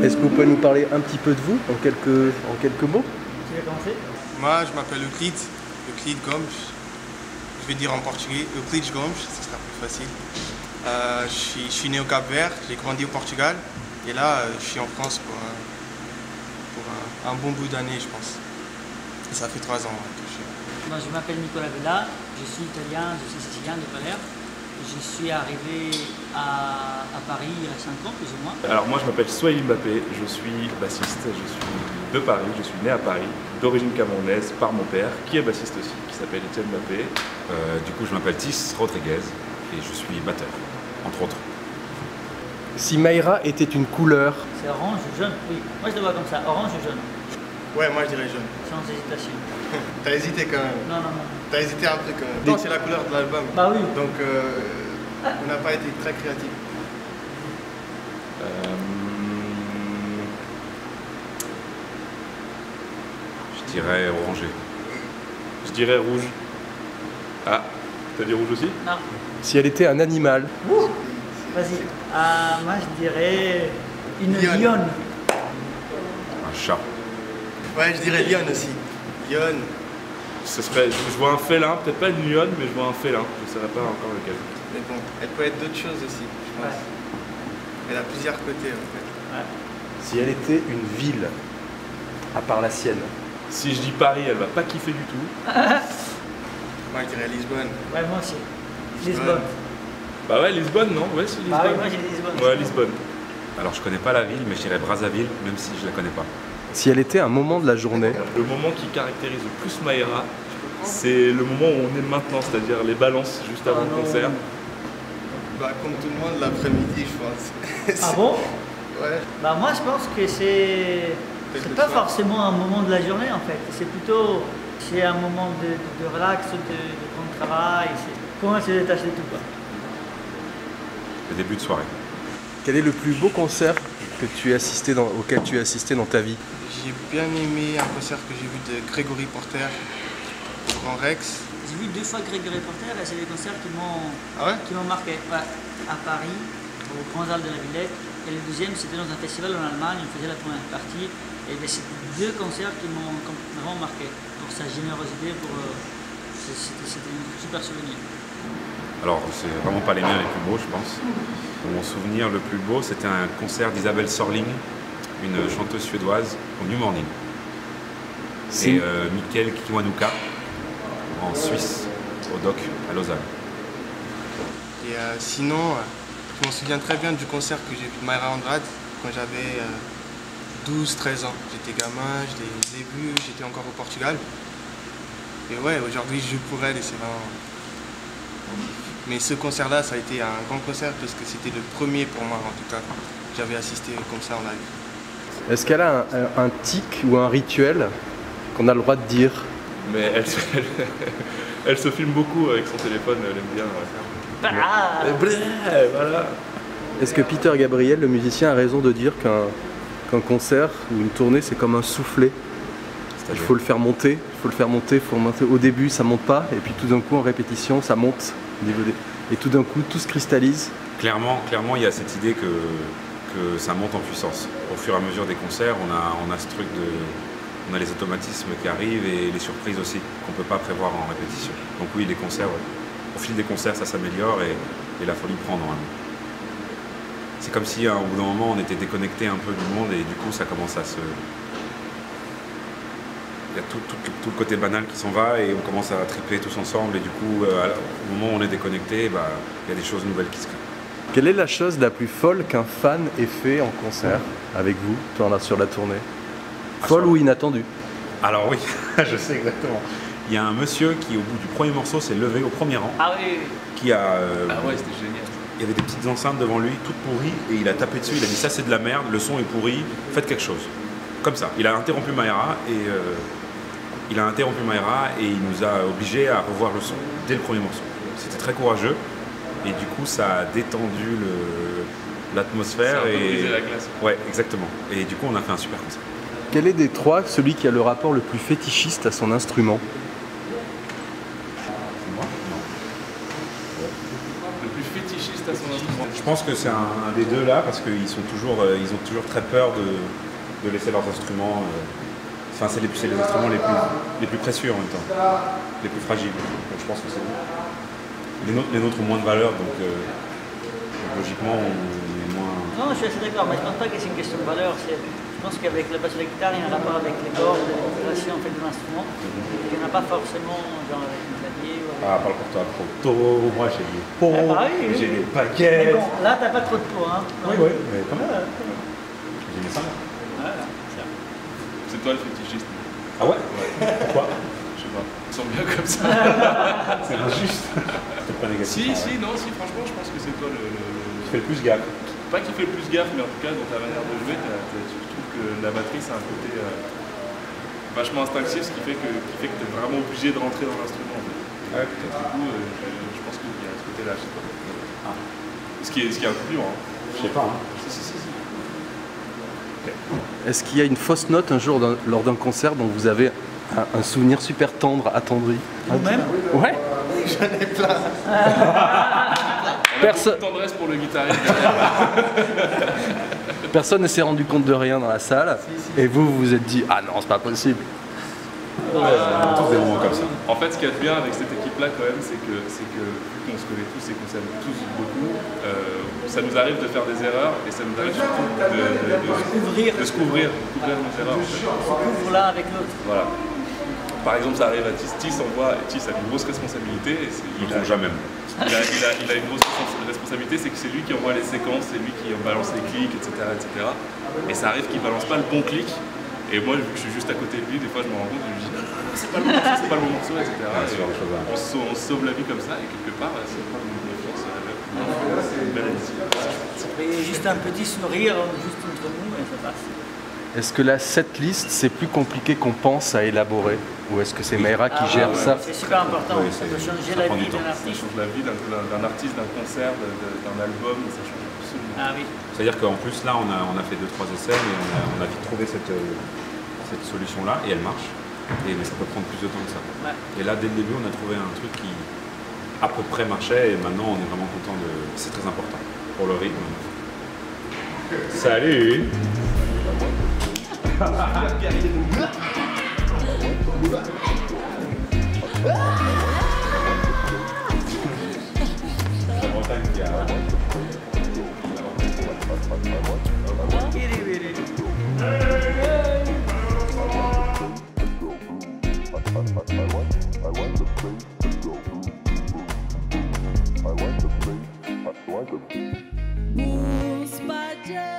Est-ce que vous pouvez nous parler un petit peu de vous, en quelques mots? Tu veux commencer? Moi, je m'appelle Euclide Gomes. Je vais dire en portugais, Euclide Gomes, ce sera plus facile. Je suis né au Cap-Vert, j'ai grandi au Portugal. Et là, je suis en France pour un bon bout d'années, je pense. Et ça fait 3 ans que je suis là. Moi, je m'appelle Nicolas Vella, je suis italien, je suis sicilien de Palerme. Je suis arrivé à Paris il y a 5 ans, plus ou moins. Alors moi je m'appelle Souhail Mbappé, je suis bassiste, je suis de Paris, je suis né à Paris, d'origine camerounaise par mon père, qui est bassiste aussi, qui s'appelle Etienne Mbappé. Du coup je m'appelle Tis Rodriguez et je suis batteur, entre autres. Si Mayra était une couleur, C'est orange ou jaune? Oui, moi je le vois comme ça, orange ou jaune, Ouais, moi je dirais jaune. sans hésitation. T'as hésité quand même. Non, non, non. T'as hésité un peu quand même. Non, c'est la couleur de l'album. Bah oui. Donc, on n'a pas été très créatifs. Je dirais orangé. Je dirais rouge. Ah, t'as dit rouge aussi? Non. si elle était un animal, Vas-y. Moi je dirais une Lionne. lionne. Un chat. Ouais, je dirais Lyon aussi. Lyon. Ce serait, je vois un félin, peut-être pas une lionne, mais je vois un félin. Je ne saurais pas encore lequel. Mais bon, elle peut être d'autres choses aussi, je pense. Ouais. Elle a plusieurs côtés en fait. Ouais. si elle était une ville, à part la sienne, Si je dis Paris, elle va pas kiffer du tout. Moi, je dirais Lisbonne. Ouais, moi aussi. Lisbonne. Bah ouais, Lisbonne, non? Ouais, si, Ah oui, Lisbonne. moi j'ai dit Lisbonne. Ouais, Lisbonne. Alors je connais pas la ville, mais je dirais Brazzaville, même si je la connais pas. si elle était un moment de la journée, Le moment qui caractérise le plus Mayra, c'est le moment où on est maintenant, c'est-à-dire les balances juste avant Ah le non. concert. Bah, comme tout le monde, l'après-midi, je pense. Ah bon? Ouais. Bah moi je pense que c'est le pas soir. forcément un moment de la journée en fait. C'est plutôt un moment de relax, de bon travail. Pour moi c'est détaché de tout quoi. Le début de soirée. quel est le plus beau concert que tu as assisté auquel tu as assisté dans ta vie? J'ai bien aimé un concert que j'ai vu de Grégory Porter au Grand Rex. J'ai vu 2 fois Grégory Porter et c'est des concerts qui Ah ouais? m'ont marqué. Ouais, à Paris, au Grand Salle de la Villette. Et le deuxième c'était dans un festival en Allemagne, on faisait la première partie. Et ben, c'est 2 concerts qui m'ont vraiment marqué pour sa générosité, c'était un super souvenir. Alors c'est vraiment pas les miens les plus beaux, je pense. Mon souvenir le plus beau, c'était un concert d'Isabelle Sorling, une chanteuse suédoise, au New Morning. Si. Et Mikael Kiwanuka en Suisse, au DOC à Lausanne. Et sinon, je m'en souviens très bien du concert que j'ai vu de Mayra Andrade quand j'avais 12-13 ans. J'étais gamin, je l'ai vu, j'étais encore au Portugal. Et ouais, aujourd'hui je joue pour elle et c'est vraiment... Mais ce concert-là, ça a été un grand concert parce que c'était le premier pour moi en tout cas. J'avais assisté comme ça en live. Est-ce qu'elle a un tic ou un rituel qu'on a le droit de dire? Mais elle se filme beaucoup avec son téléphone, elle aime bien. Ah Voilà. Est-ce que Peter Gabriel, le musicien, a raison de dire qu'un concert ou une tournée, c'est comme un soufflet? Il faut le faire monter, au début ça monte pas, et puis tout d'un coup en répétition ça monte, et tout d'un coup tout se cristallise. Clairement, il y a cette idée que ça monte en puissance. Au fur et à mesure des concerts, on a ce truc on a les automatismes qui arrivent et les surprises aussi, qu'on ne peut pas prévoir en répétition. Donc oui, les concerts, ouais. Au fil des concerts, ça s'améliore et la folie prend normalement. C'est comme si, au bout d'un moment, on était déconnecté un peu du monde et du coup, ça commence à se... Il y a tout le côté banal qui s'en va et on commence à triper tous ensemble et du coup, au moment où on est déconnecté, il y a des choses nouvelles qui se créent. Quelle est la chose la plus folle qu'un fan ait fait en concert avec vous, sur la tournée? Folle ou inattendue? Alors oui, je sais exactement. Il y a un monsieur qui, au bout du premier morceau, s'est levé au premier rang, Ah oui, qui a... Ah ouais, c'était génial. Il y avait des petites enceintes devant lui, toutes pourries, et il a tapé dessus, il a dit ça c'est de la merde, le son est pourri, faites quelque chose. Comme ça. Il a interrompu Mayra et il nous a obligés à revoir le son dès le premier morceau. C'était très courageux et du coup ça a détendu l'atmosphère. Ça a un peu brisé la glace. Ouais, exactement. Et du coup on a fait un super concert. Quel est des trois celui qui a le rapport le plus fétichiste à son instrument? C'est moi? Non. Le plus fétichiste à son instrument. Je pense que c'est un des deux là, parce qu'ils ils ont toujours très peur de laisser leurs instruments. Enfin, c'est les instruments les plus précieux en même temps, les plus fragiles. Donc je pense que c'est les nôtres ont moins de valeur, donc logiquement on est moins. Non, je suis assez d'accord, mais je ne pense pas que c'est une question de valeur. Je pense qu'avec la basse et la guitare, il y a un rapport avec les cordes, l'intégration en fait, de l'instrument. Il n'y en a pas forcément genre avec un clavier. Ou avec... Ah, parle pour toi, Proto, moi j'ai les pots, oui. j'ai les baguettes. Mais bon, là, t'as pas trop de peau, hein. Oui, mais quand même. J'ai mis ça. Voilà. C'est toi le fétichiste. Ah ouais, pourquoi? Je sais pas. Ils sont bien comme ça. C'est injuste. C'est pas négatif. Non, franchement, je pense que c'est toi le. Tu fais le plus gaffe. Pas qui fait le plus gaffe, mais en tout cas, dans ta manière de jouer, je trouve que la batterie, c'est un côté vachement instinctif, ce qui fait que tu es vraiment obligé de rentrer dans l'instrument. En fait. Ouais, peut-être. Du coup, je pense qu'il y a ce côté-là chez toi. Ah. Ce qui est incluant. Hein. Je sais pas. Hein. Si. Okay. Est-ce qu'il y a une fausse note un jour lors d'un concert dont vous avez un souvenir super tendre, attendri? Vous-même? Ouais. J'en ai plein. Personne. Tendresse pour le guitariste. Personne ne s'est rendu compte de rien dans la salle. Et vous vous êtes dit, ah non, c'est pas possible. Tous des moments comme ça. En fait, ce qu'il y a de bien avec cette équipe-là, quand même, c'est que vu qu'on se connaît tous et qu'on s'aime tous beaucoup, ça nous arrive de faire des erreurs et ça nous arrive surtout de se couvrir nos erreurs. En fait. On se couvre l'un avec l'autre. Voilà. Par exemple, ça arrive à Tis. Tis envoie, et Tis a une grosse responsabilité. Et il ne jamais. Il a une grosse responsabilité, c'est que c'est lui qui envoie les séquences, c'est lui qui balance les clics, etc. Et ça arrive qu'il balance pas le bon clic. Et moi, vu que je suis juste à côté de lui, des fois je me rends compte, je me dis non, c'est pas le bon morceau, c'est pas le bon morceau, etc. On se sauve la vie comme ça, et quelque part, c'est pas une force, c'est une belle addition. Et juste un petit sourire, juste entre nous, et ça passe. Est-ce que la setlist, c'est plus compliqué qu'on pense à élaborer? Ou est-ce que c'est Mayra qui gère ça? C'est super important, ça peut changer la vie d'un Ça artiste. change la vie d'un artiste, d'un concert, d'un album, ça change absolument. Ah oui. C'est-à-dire qu'en plus, là, on a fait 2-3 essais, mais on a vite trouvé cette solution-là, et elle marche. Mais ça peut prendre plus de temps que ça. Ouais. Et là, dès le début, on a trouvé un truc qui, à peu près, marchait, et maintenant, on est vraiment content de... C'est très important pour le rythme. Salut! Moose Badger.